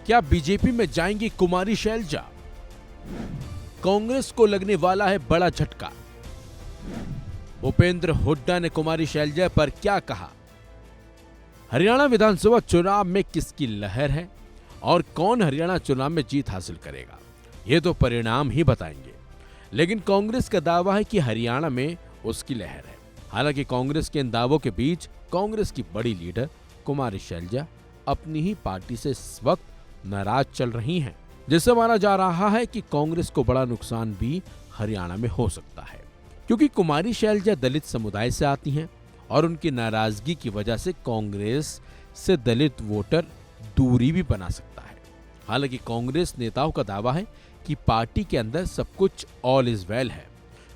क्या बीजेपी में जाएंगी कुमारी शैलजा? कांग्रेस को लगने वाला है बड़ा झटका। भूपेंद्र हुड्डा ने कुमारी शैलजा पर क्या कहा? हरियाणा विधानसभा चुनाव में किसकी लहर है और कौन हरियाणा चुनाव में जीत हासिल करेगा, ये तो परिणाम ही बताएंगे। लेकिन कांग्रेस का दावा है कि हरियाणा में उसकी लहर है। हालांकि कांग्रेस के इन दावों के बीच कांग्रेस की बड़ी लीडर कुमारी शैलजा अपनी ही पार्टी से इस वक्त नाराज चल रही हैं, जिससे माना जा रहा है कि कांग्रेस को बड़ा नुकसान भी हरियाणा में हो सकता है, क्योंकि कुमारी शैलजा दलित समुदाय से आती हैं और उनकी नाराजगी की वजह से कांग्रेस से दलित वोटर दूरी भी बना सकता है। हालांकि कांग्रेस नेताओं का दावा है कि पार्टी के अंदर सब कुछ ऑल इज वेल है,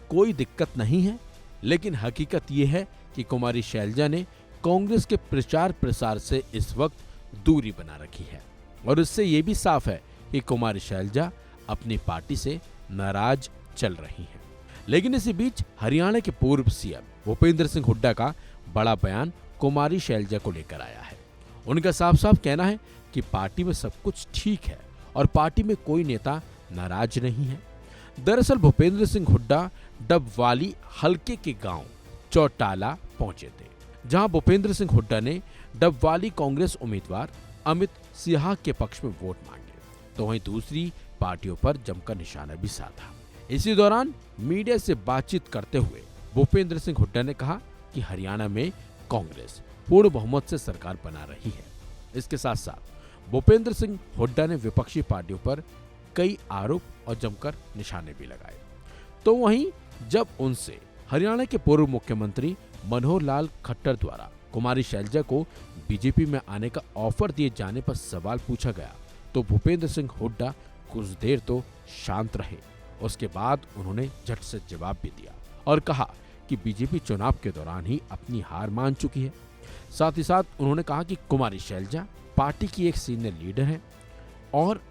कोई दिक्कत नहीं है। लेकिन हकीकत यह है कि कुमारी शैलजा ने कांग्रेस के प्रचार प्रसार से इस वक्त दूरी बना रखी है और इससे यह भी साफ है कि कुमारी शैलजा अपनी पार्टी से नाराज चल रही हैं। लेकिन इसी बीच हरियाणा के पूर्व सीएम भूपेंद्र सिंह हुड्डा का बड़ा बयान कुमारी शैलजा को लेकर आया है। उनका साफ साफ कहना है कि पार्टी में सब कुछ ठीक है और पार्टी में कोई नेता नाराज नहीं है। दरअसल भूपेंद्र सिंह हुड्डा डबवाली हलके के गांव चौटाला पहुंचे थे, जहां भूपेंद्र सिंह हुड्डा ने डबवाली कांग्रेस उम्मीदवार अमित सिंह के पक्ष में वोट मांगे, तो वहीं दूसरी पार्टियों पर जमकर निशाना भी साधा। इसी दौरान मीडिया से बातचीत करते हुए भूपेंद्र सिंह हुड्डा ने कहा कि हरियाणा में कांग्रेस पूर्ण बहुमत से सरकार बना रही है। इसके साथ साथ भूपेंद्र सिंह हुड्डा ने विपक्षी पार्टियों पर कई आरोप और जमकर निशाने भी लगाए। तो वहीं जब उनसे हरियाणा के पूर्व मुख्यमंत्री मनोहर लाल खट्टर द्वारा कुमारी शैलजा को बीजेपी में आने का ऑफर दिए जाने पर सवाल पूछा गया, तो भूपेंद्र सिंह हुड्डा कुछ देर तो शांत रहे। उसके बाद उन्होंने झट से जवाब भी दिया और कहा कि बीजेपी चुनाव के दौरान ही अपनी हार मान चुकी है। साथ ही साथ उन्होंने कहा कि कुमारी शैलजा पार्टी की एक सीनियर लीडर है और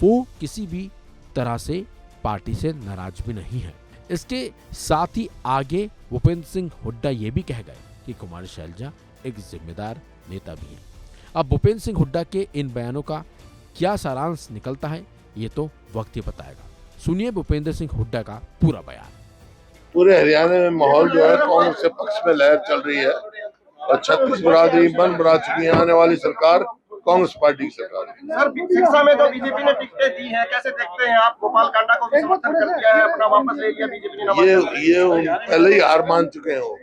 वो किसी भी तरह से पार्टी से नाराज भी नहीं है। इसके साथ ही आगे भूपेंद्र सिंह हुड्डा ये भी कह गए कि कुमारी शैलजा एक जिम्मेदार नेता भी है। अब भूपेंद्र सिंह हुड्डा के इन बयानों का क्या सारांश निकलता है, ये तो वक्त ही बताएगा। सुनिए भूपेंद्र सिंह हुड्डा का पूरा बयान। पूरे हरियाणा में माहौल जो है कांग्रेस के पक्ष में लहर चल रही है और 36 बरादरी बन बना चुकी है। आने वाली सरकार कांग्रेस पार्टी की सरकार है। सर, सिरसा में तो बीजेपी ने टिकटें दी हैं, कैसे देखते हैं आप? गोपाल कांडा को भी समर्थन कर दिया है, अपना वापस ले लिया बीजेपी ने। ये पहले ही हार मान चुके हैं वो।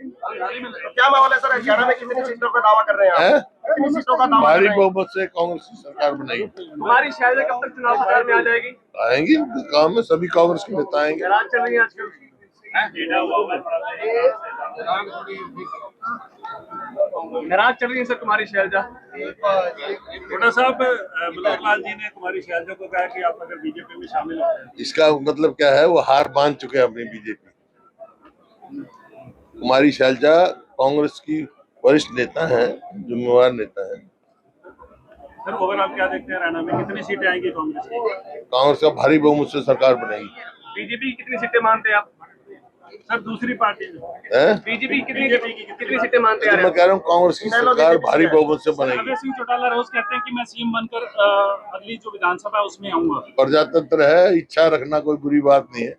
क्या माहौल है सर हरियाणा में? कितनी सीटों का दावा कर रहे हैं आप? कितनी सीटों का दावा? भारी बहुमत से कांग्रेस की सरकार बनाई। हमारी शैलजा कब तक चुनाव प्रचार में आ जाएगी? आएंगी काम में सभी कांग्रेस के नेता आएंगे। नाराज चल रही है आजकल। नाराज चल रही है सर कुमारी शैलजा। हुड्डा साहब, मनोहर लाल जी ने कुमारी शैलजा को कहा कि आप अगर बीजेपी में शामिल हो जाए। इसका मतलब क्या है? वो हार मान चुके हैं अपनी बीजेपी। कुमारी शैलजा कांग्रेस की वरिष्ठ नेता है, जिम्मेवार नेता है। सर ओवरऑल क्या देखते हैं हरियाणा में कितनी सीटें आएंगी कांग्रेस की? कांग्रेस का भारी बहुमत से सरकार बनेगी। बीजेपी की कितनी सीटें मानते हैं आप? सर दूसरी पार्टी बीजेपी कितनी सीटें मानते हैं? मैं कह रहा हूँ कांग्रेस की सरकार भारी बहुमत से बनेगी। अभय सिंह चौटाला रोज कहते हैं कि मैं सीएम बनकर अगली जो विधानसभा है उसमें आऊंगा। प्रजातंत्र है, इच्छा रखना कोई बुरी बात नहीं है।